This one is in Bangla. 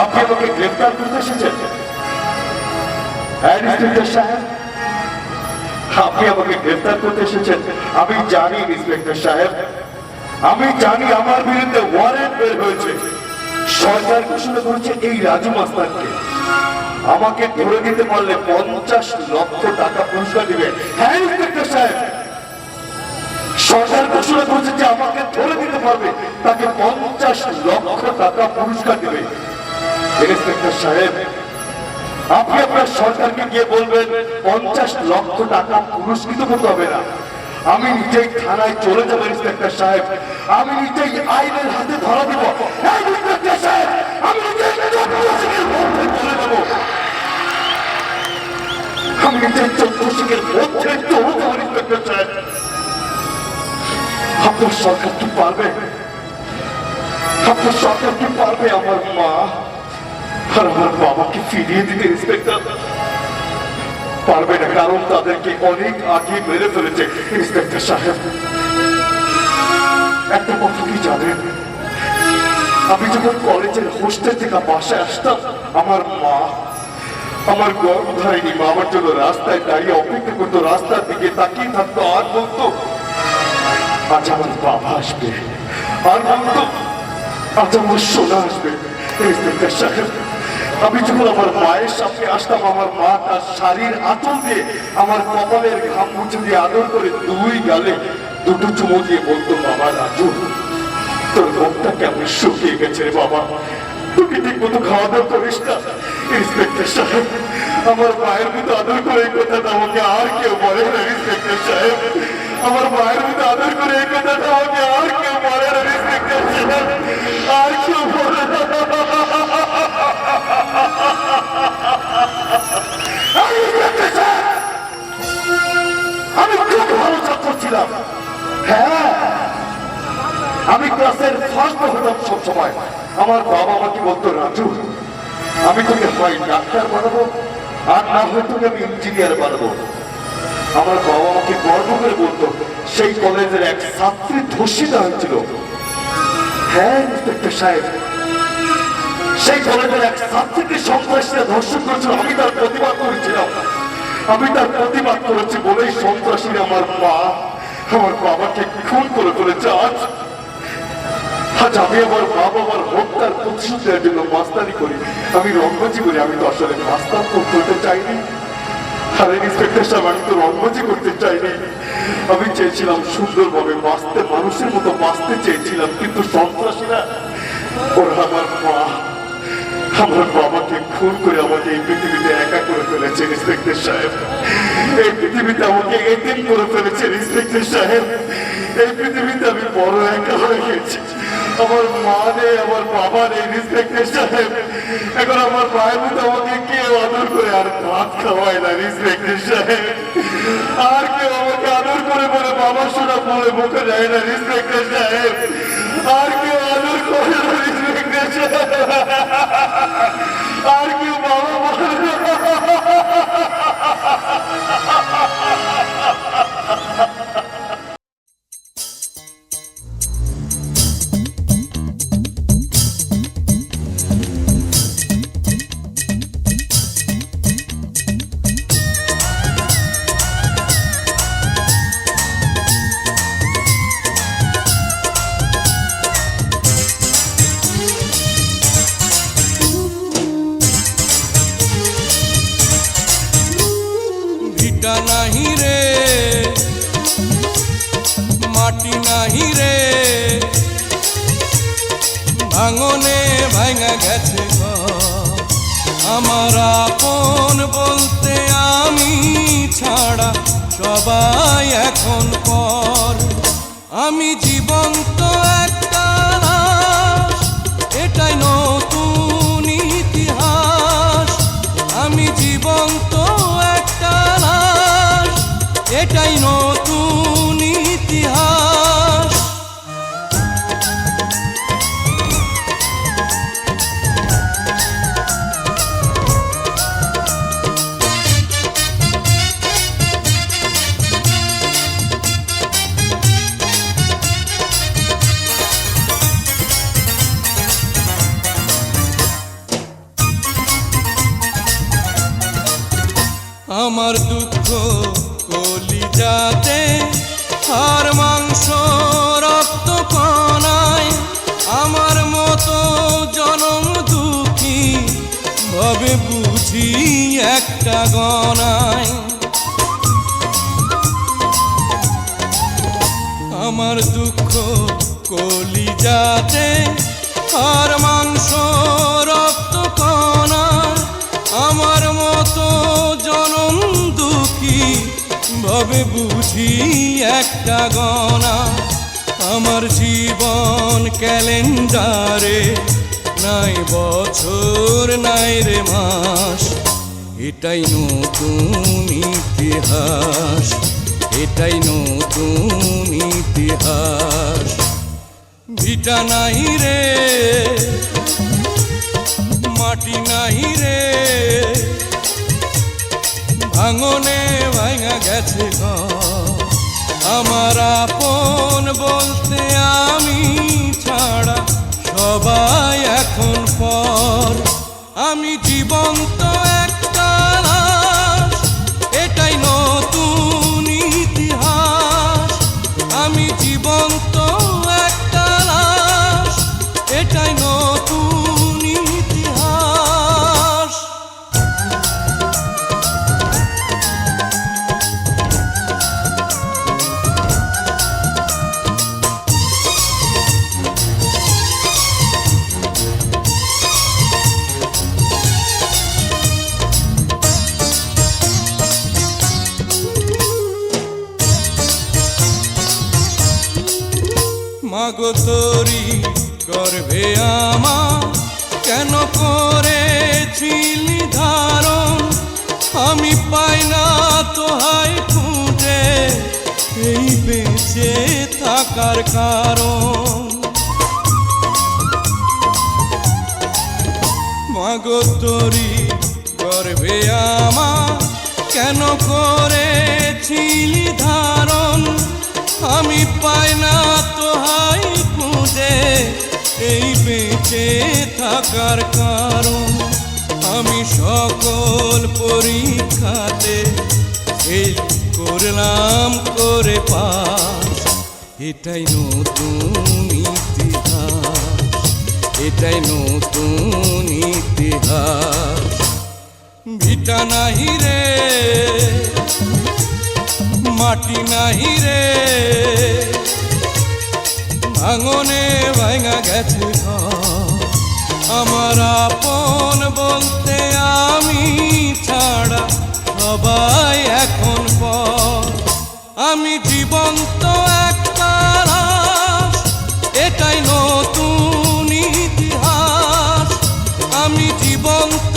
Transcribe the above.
আপনি আমাকে গ্রেফতার করতে এসেছেন? ইন্সপেক্টর সাহেব, আপনি আমাকে গ্রেফতার করতে এসেছেন? আমি জানি ইন্সপেক্টর সাহেব, আমি জানি আমার বিরুদ্ধে ওয়ারেন্ট বের হয়েছে। সরকার ঘোষণা করেছে এই রাজু মাস্তানকে আমাকে ধরে দিতে পারলে 50 লক্ষ টাকা পুরস্কার দিবে। হ্যাঁ ইন্সপেক্টর সাহেব, সরকার ঘোষণা করেছে যে আমাকে ধরে দিতে পারবে তাকে 50 লক্ষ টাকা পুরস্কার দিবে। ইন্সপেক্টর সাহেব, আপনি আপনার সরকারকে গিয়ে বলবেন 50 লক্ষ টাকা পুরস্কৃত করতে হবে না, আমি নিজেই থানায় চলে যাবো। ইন্সপেক্টর সাহেব, আমি নিজেই আইনের হাতে ধরা দিব। ইন্সপেক্টর সাহেব, আমি নিজেই চৌকশিকের মধ্যে চলে যাবো, আমি নিজেই চৌকশিকের মধ্যে চলে যাবো। ইন্সপেক্টর সাহেব, আপনার সরকার কি পারবে? আপনার সরকার কি পারবে আমার মা আর আমার বাবাকে ফিরিয়ে দিতে? ইন্সপেক্টর, পারবে না, কারণ তাদেরকে অনেক আগে মেরে ফেলেছে। ইন্সপেক্টর সাহেব, একটা কথা কি জানেন, আমি যখন কলেজের হোস্টেল থেকে বাসায় আসতাম, আমার মা, আমার গর্ভধারিণী মা আমার জন্য রাস্তায় দাঁড়িয়ে অপেক্ষা করতো, রাস্তার দিকে তাকিয়ে থাকতো আর বলতো আজ আমার বাবা আসবে, আর বলতো আজ আমার সোনা আসবে। ইন্সপেক্টর সাহেব, আমি যখন আমার মায়ের সামনে আসতাম, আমার মা তার শাড়ির আঁচল দিয়ে আমার কপালের ঘাম মুছে দিয়ে আদর করে 2 গালে 2 চুমো দিয়ে বলতো, বাবা রাজু, তোর মুখটা কেমন শুকিয়ে গেছে রে বাবা, তুই ঠিক মতো খাওয়া দাওয়া করিস না। ইন্সপেক্টর সাহেব, আমার মায়ের মতো আদর করে এই কথাটা আমাকে আর কেউ বলে না। ইন্সপেক্টর সাহেব, আমার মায়ের মতো আদর করে এই কথাটা আমাকে আর কেউ বলে না। ইন্সপেক্টর সাহেব, আর কেউ বলে না। আমি খুব ভালো ছাত্র ছিলাম, হ্যাঁ, আমি ক্লাসের ফার্স্ট হতাম সব সময়। আমার বাবা আমাকে বলতো, রাজু, আমি তোকে হয় ডাক্তার বানাবো আর না হয় তোকে আমি ইঞ্জিনিয়ার বানাবো। আমার বাবা আমাকে গর্ব করে বলতো, সেই কলেজের এক ছাত্রী ধর্ষিত হয়েছিল। হ্যাঁ ইন্সপেক্টর সাহেব, সেই কলেজের এক ছাত্রীকে সন্ত্রাসীরা ধর্ষণ করেছিল, আমি তার প্রতিবাদ করেছিলাম। আমি তার প্রতিবাদ করেছি বলেই সন্ত্রাসীরা আমার মা, আমার বাবাকে খুন করে ফেলেছে। আজ আমি আমার মা বাবার হত্যার প্রতিশোধ দেওয়ার জন্য মাস্তানি করি, আমি রঙ্গজি করি। আমি তো আসলে মাস্তান করতে চাইনি। আরে ইন্সপেক্টর সাহেব, আমি তো রঙ্গজি করতে চাইনি। আমি চেয়েছিলাম সুন্দরভাবে বাঁচতে, মানুষের মতো বাঁচতে চেয়েছিলাম, কিন্তু সন্ত্রাসীরা, ওরা আমার মা, আমার বাবাকে খুন করে আমাকে এই পৃথিবীতে একা করে ফেলেছে। ইন্সপেক্টর সাহেব, এই পৃথিবীতে আমাকে এতিম করে ফেলেছে। ইন্সপেক্টর সাহেব, এই পৃথিবীতে আমি বড় একা হয়ে গেছি। আমার মা নেই, আমার বাবা নেই। ইন্সপেক্টর সাহেব, এখন আমার মায়ের মতো আমাকে কেউ আদর করে আর ভাত খাওয়ায় না। ইন্সপেক্টর সাহেব, আর কেউ আমাকে আদর করে বলে বাবা সোনা বলে মুখে যায় না। ইন্সপেক্টর সাহেব, আর কেউ আদর করে না। ইন্সপেক্টর সাহেব, আর কেউ বাবা বলে না। নাহি রে, মাটি নাহি রে, ভাঙনে ভাঙা গেছে ঘর। আমার আপন বলতে আমি ছাড়া সবাই এখন পর। আমি জীবন্ত একটা লাশ, এটাই নতুন ইতিহাস। আমি জীবন্ত একটা লাশ, এটাই নতুন ইতিহাস। আমার দুঃখ কলিজাতে, হাড় মাংস রক্ত কণায়, আমার মতো জনম দুঃখী ভাবে বুঝি একটা গণায়। আমার দুঃখ কলিজাতে, হাড় মাংস রক্ত কণায়, আমার মতো জনম দুঃখী ভাবে বুঝি একটা গণা। আমার জীবন ক্যালেন্ডারে নাই বছর নাই রে মাস, এটাই নতুন ইতিহাস, এটাই নতুন ইতিহাস। ভিটা নাই রে, মাটি নাই রে, ভাঙনে ভাঙা গেছে ঘর। আমার আপন বলতে আমি ছাড়া সবাই এখন পর। আমি জীবন্ত একটা লাশ, এটাই নতুন ইতিহাস। আমি জীবন্ত একটা লাশ, এটাই নতুন ইতিহাস। মাগো তোরি গর্ভে আমার কেন করেছিলি ধারণ, আমি পাই না তোহায় খুঁজে এই বেঁচে থাকার কারণ। মাগো তোরি গর্ভে আমার কেন করেছিলি ধারণ, আমি পাই না তোহাই খুঁজে এই বেঁচে থাকার কারণ। আমি সকল পরীক্ষাতে এই করলাম করে পাস, এটাই নতুন ইতিহাস, এটাই নতুন ইতিহাস। ভিটা নাহি রে, মাটি নাহি রে, ভাঙনে ভাঙা গেছে ঘর। আমার আপন বলতে আমি ছাড়া সবাই এখন পর। আমি জীবন্ত একটা লাশ, এটাই নতুন ইতিহাস। আমি জীবন্ত